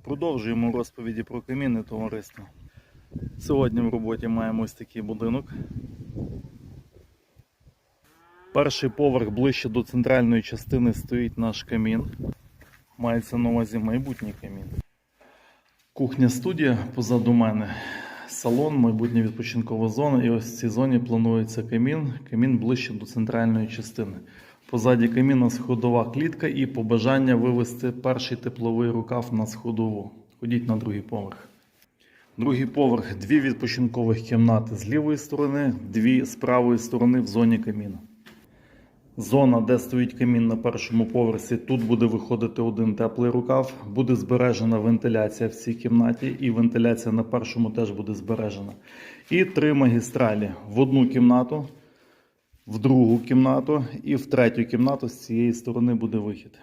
Продовжуємо розповіді про камінне товариство. Сьогодні в роботі маємо ось такий будинок. Перший поверх ближче до центральної частини стоїть наш камін. Мається на увазі майбутній камін. Кухня-студія позаду мене. Салон, майбутня відпочинкова зона. І ось в цій зоні планується камін. Камін ближче до центральної частини. Позаді каміна сходова клітка і побажання вивести перший тепловий рукав на сходову. Ходіть на другий поверх. Другий поверх, дві відпочинкових кімнати з лівої сторони, дві з правої сторони в зоні каміну. Зона, де стоїть камін на першому поверсі, тут буде виходити один теплий рукав, буде збережена вентиляція в цій кімнаті і вентиляція на першому теж буде збережена. І три магістралі в одну кімнату, в другу кімнату і в третю кімнату з цієї сторони буде вихід.